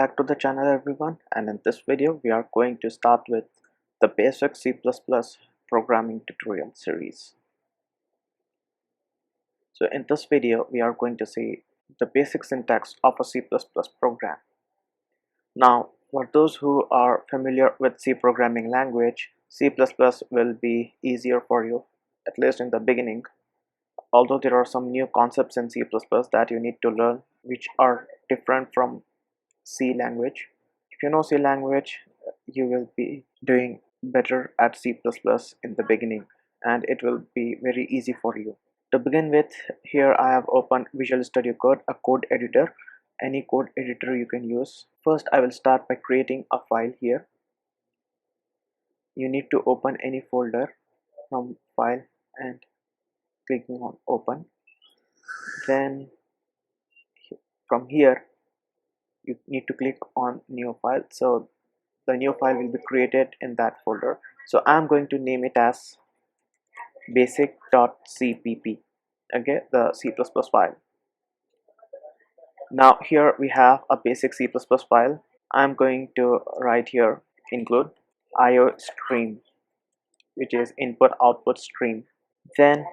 back to the channel everyone, and in this video we are going to start with the basic C++ programming tutorial series. So in this video we are going to see the basic syntax of a C++ program. Now for those who are familiar with C programming language, C++ will be easier for you, at least in the beginning, although there are some new concepts in C++ that you need to learn which are different from C language. If you know C language, you will be doing better at C++ in the beginning, and it will be very easy for you. To begin with, here I have opened Visual Studio Code, a code editor. Any code editor you can use. First, I will start by creating a file here. You need to open any folder from File and clicking on Open. Then from here, you need to click on New File. So the new file will be created in that folder. So I'm going to name it as basic.cpp. Okay, the C++ file. Now here we have a basic C++ file. I'm going to write here include IO stream, which is input output stream. Then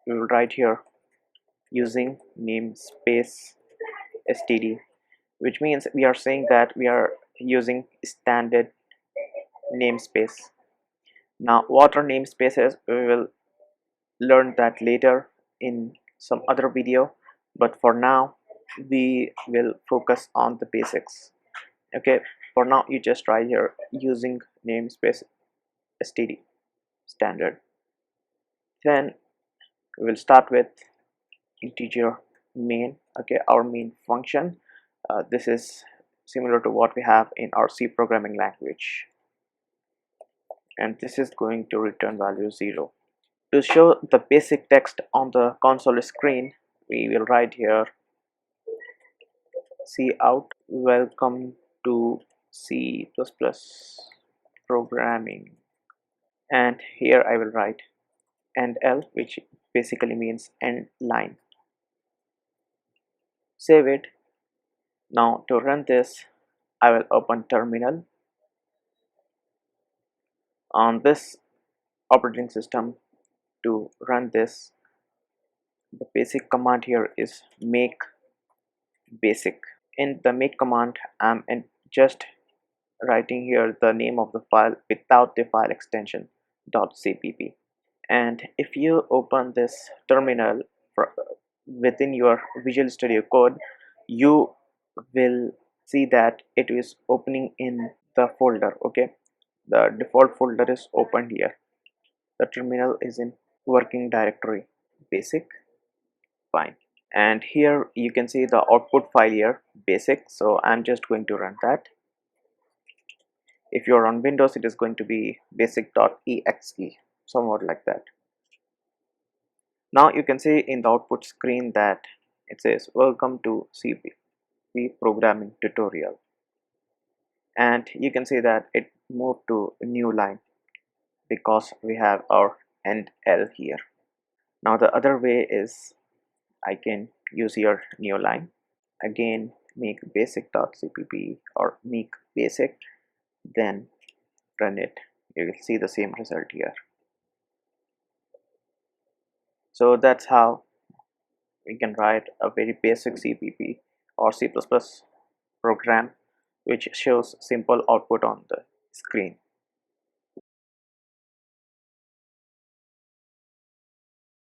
we will write here using namespace std, which means we are saying that we are using standard namespace. Now what are namespaces, we will learn that later in some other video, but for now we will focus on the basics. Okay, for now you just try here using namespace std standard. Then we will start with integer main. Okay, our main function. This is similar to what we have in our C programming language, and this is going to return value 0. To show the basic text on the console screen, we will write here cout welcome to C++ programming, and here I will write end L, which basically means end line. Save it. Now to run this, I will open terminal. On this operating system, to run this, the basic command here is make basic. In the make command, I'm just writing here the name of the file without the file extension .cpp. And if you open this terminal within your Visual Studio Code, you will see that it is opening in the folder. Okay, the default folder is opened here. The terminal is in working directory basic. Fine. And here you can see the output file here basic, so I'm just going to run that. If you're on Windows, it is going to be basic.exe, somewhat like that. Now you can see in the output screen that it says welcome to C programming tutorial, and you can see that it moved to a new line because we have our end L here. Now the other way is I can use here new line, again make basic.cpp or make basic, then run it. You will see the same result here. So that's how we can write a very basic CPP or C++ program which shows simple output on the screen.